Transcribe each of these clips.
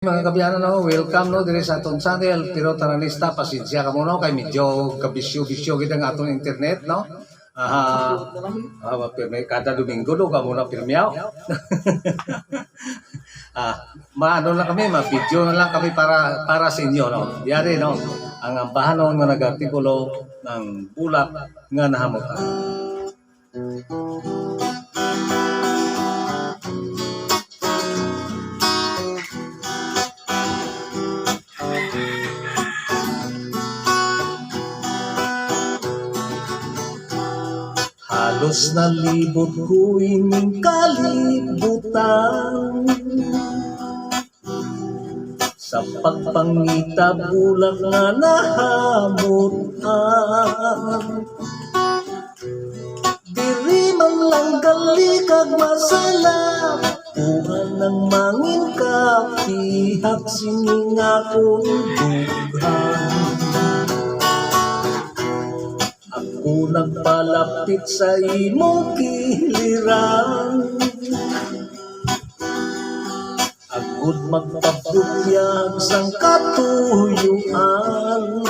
Mga kabiyanan no, welcome no diri sa atong channel. Pero taranista pasensya ka mo no kay medyo kabisyo-bisyo gid ang atong internet no. May kada Domingo no kamo na pirmyaw. Maano lang kami, ma-video na lang kami para sa inyo no. Yari no, ang ambahanon nga nag-artikulo ng bulak nga nahamutan. Halos nalibot ko ining kalibutan sa pagpangita bulak nga nahamutan. Diri man lang gali kag masalam uhan ng mangin kapihak sining akong dughan. Ako nagpalapit sa imong kiliran, agud magpabutyag sang katuyuan.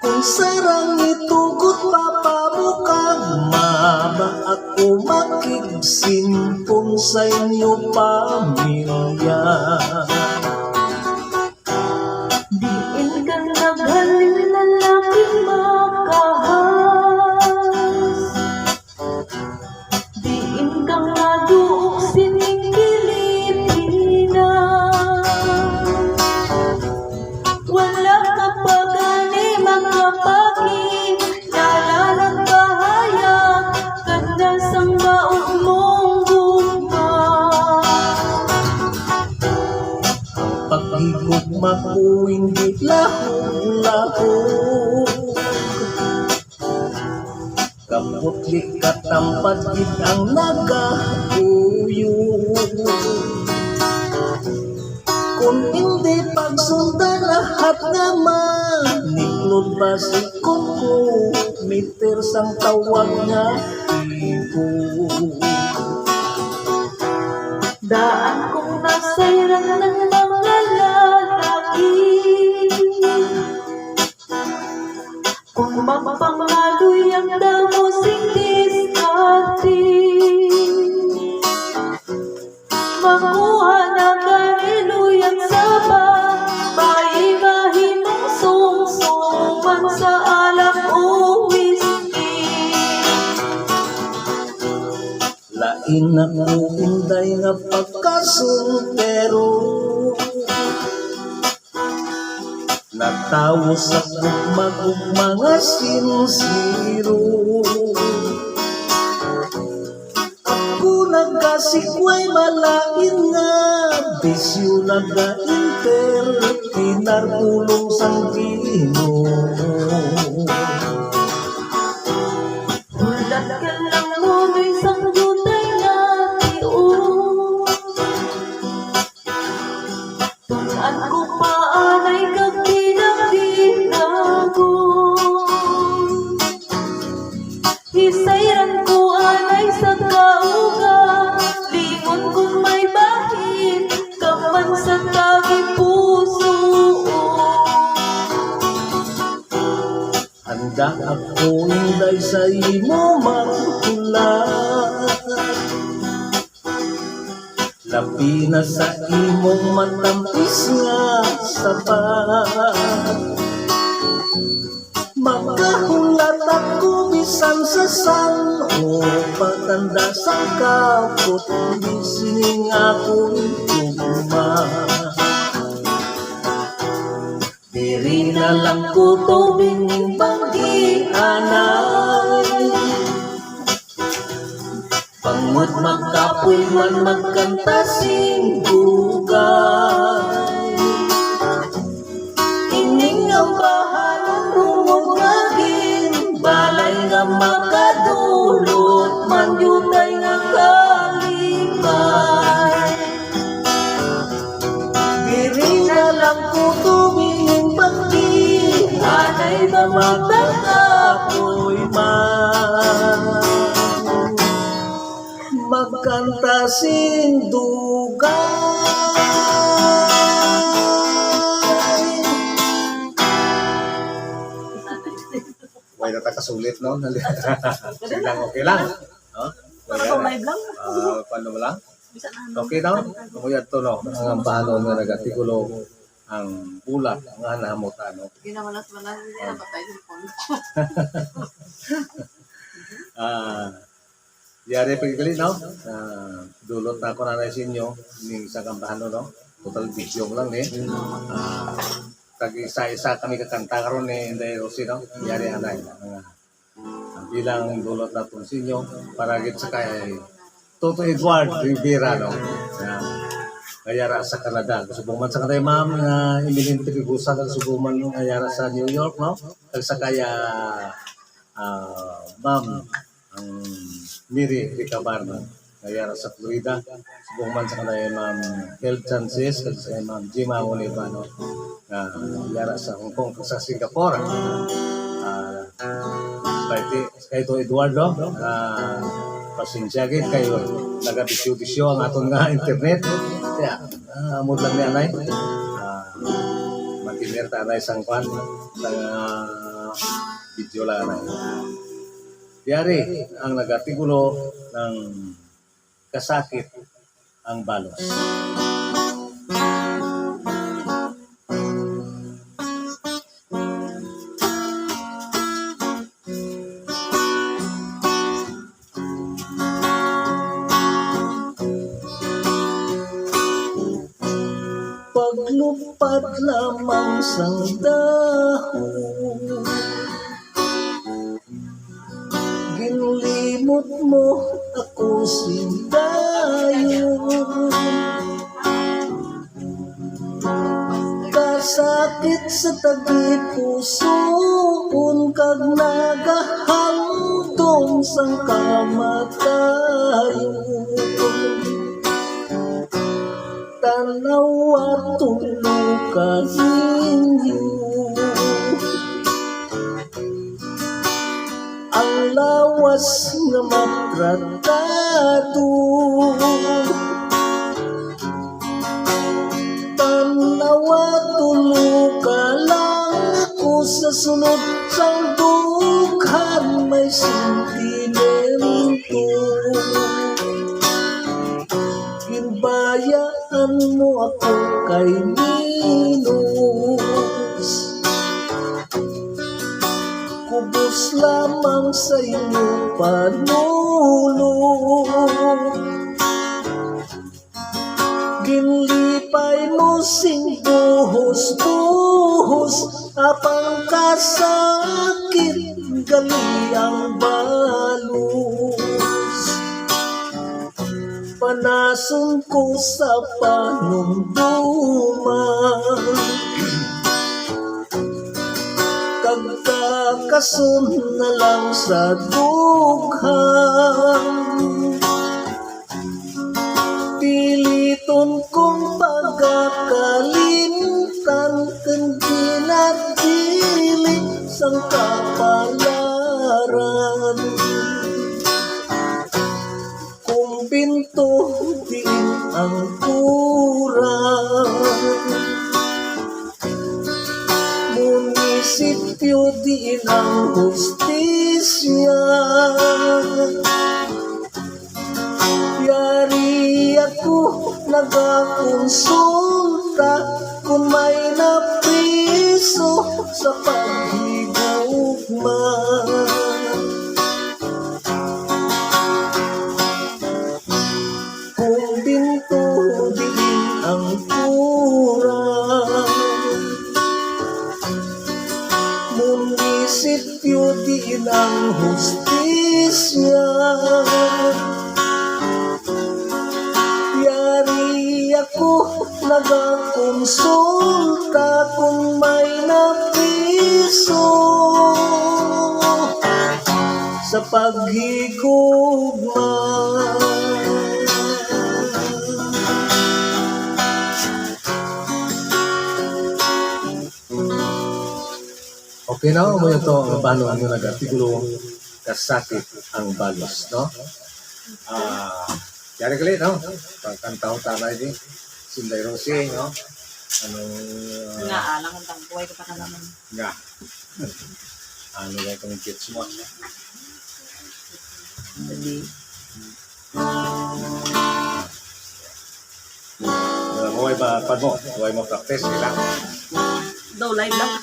Kung sarang itugot papabukag, maba ako makigsimpong sa inyo pamilya. Diin kang naghalin lalaking makahas, diin kang naduok sining Pilipinas. Wala ka pa gani magkapagi, nalalang bahaya, ganda sang baong mong bukas. Paghigugma ko hindi lahog-lahog, kamot likat ang pagid ang nagapuyo. Kung hindi pagsundan lahat naman, niklod basikon ko, meter sang tawag nga ibo. Daan kong nasayran ng mga lalaki, kung mapangaloy ang damo sing diskarte. Makuha na kaniluyang saba, maimahimong sungsuman sa alak o whiskey. Lain na ko inday nga pagkasultero, natawo sa gugma-gugma nga sinsiro. Ako nagkasikway malain nga bisyo nag-inter, pinarulong sang Ginoo. Ulat ka lang mo may isang jutay na tiyon, tunan ko paanay kag pinagdinago. Hisayran ko anay sa kauga, lingon kung may bahid, kaman sa taging puso. Handa ako inday sa imo maghulat, labi na sa imong matampis nga sapat. Magkahulat ako bisan sa sango, patanda sa kapot, bising akong tugma. Diri na lang ko tubing panggianay, pangod magkapoy man magkanta sing bugay. Ining ang bahalong rumog ngagin, balay nga makadulot, man yunay nga kalipay. Diri na lang ko tumingin pagdi, anay na magkakapoy man magkanta sing duga. May natakasulit, no? Sige lang, okay lang. No? Paano mo lang? Okay daw? Kung yan to, no? Ang bahano nga nagatikulo ang bulak, ang nahamutan, no? Ginamalas-malas niya, patay yung phone. Yari pagkali, no? Dulot na ako na sa inyo, ng isang kampahano, no? Total video lang, eh. Tag-isa-isa kami kakanta karon ni Inday Rosie, no? Yari anay. Ang bilang dulot na po sa inyo, para git sa kay Toto Edward Rivera, no? Kayara sa Canada. Subuman sa kanay ma'am nga Emilien Trigusa kag subuman no kayara sa New York, no? Kag sa kaya ma'am ang Miri Ricabar, no? Kayara sa Florida. Subuman sa kanay ma'am Health Chances kag sa ma'am Jima Oliva, no? Kayara sa Hong Kong kag sa Singapore. Kay to Eduardo, pasensya gid kayo naga-bisyo-bisyo ang aton nga internet. Kaya, amod lang ni anay. Matinir ta anay sang kwan, sang video lang anay. Yari, ang nagatigulo ng kasakit ang balos. Paglupad lamang sang dahon, ginlimot mo ako sindayon. Kasakit sa tabi pusoon, kag nagahantong sang kamatayon. Tanaw at tulukan ninyo ang lawas nga matratado. Tanaw at tulukan lang ako sa sunod sang dughan may sentimento. Ginbayaan mo ako kay Minos, kubos lamang sa iyong panulong. Ginlipay mo sing buhos-buhos, apang kasakit gali ang balos. Panason ko sa panumduman, kagkakasun na lang sa dughan. Piliton kong pagkakalimtan, kang ginadili sang kapalaran. Pinto din ang kurang, munisipyo din ang hustisya. Yari ako nagakonsulta kung may napriso sa paghigugma. Ang kurang, munisipyo din ang hustisya. Yari ako nagakonsulta kung may napiso sa paghigugma. Okay na, mo ito ang paano ang nag-artikulo kasakit ang balos, no? Yari kali, no? Pagkantaw tanay di. Sinday Rosie, no? Ano, Nga, alang ang buhay ko pa na naman. nga. Ano ba itong kids mo? Jadi, Huwag ba, pad mo? Huwag mo practice, kailangan. daw live lang.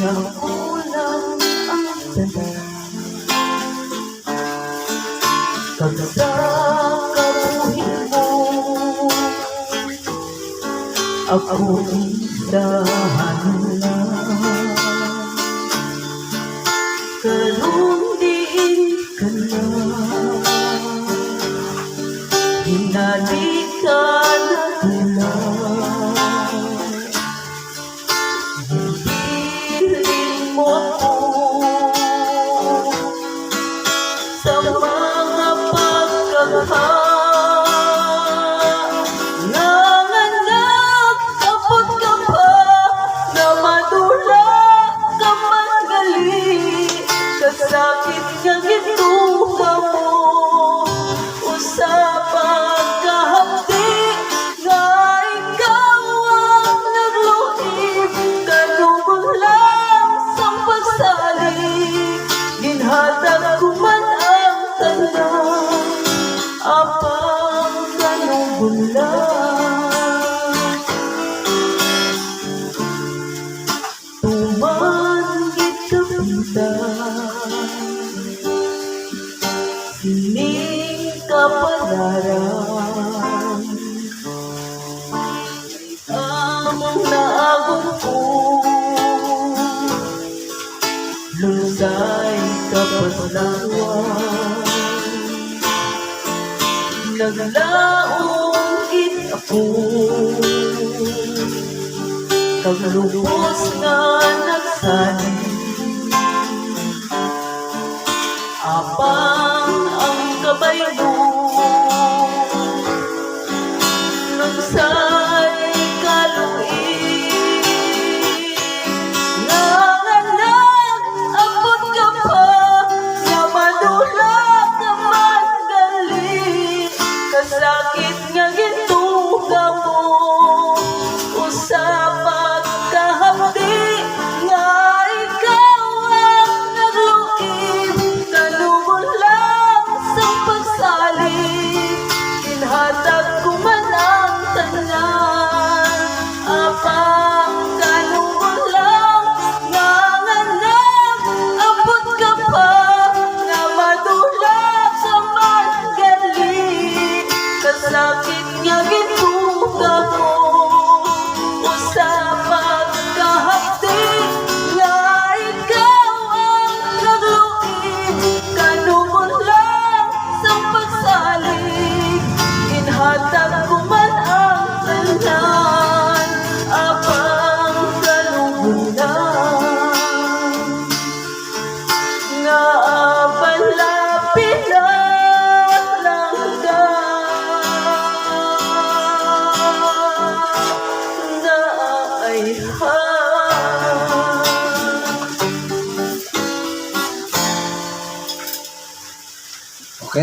Nakulang ang tanda Kagsa kabuhin mo Ako'y dahan Kalundiin ka na Hinalik ka na tulad Hiling mo ako Sa mga pagkakahanganak Abot ka pa na madula ka magaling Kasakit niya gituka mo Usapang kahapdi nga ikaw ang nagluhib Kanungon lang sa pagsalig Ginhatag ko man ang tanan Apang kanungon lang Tumanggit ka pinsan Sining kapalaran Among naagong ko Lusay kapaslawan Naglaong gid ako Kaglubos nga nagsalig Apang ang kabayo Nung sa'y kaluin Nanganak, abot ka pa Na madula ka man galing Kasakit nga gituga mo Usapag kahapdi Nga ikaw ang nagluib Kanungon lang sa pagsalig Inhatag ko man ang tanan Apang kanungon lang Nanganak, abot ka pa Na madula ka man galing Kasakit nga gituga mo Usapag kahapdi Nga ikaw ang nagluib Kanungon lang sa pagsalig Inhatag ko man ang tanan Apang kanungon lang Nga balapit na lang ka Na ay Okay na.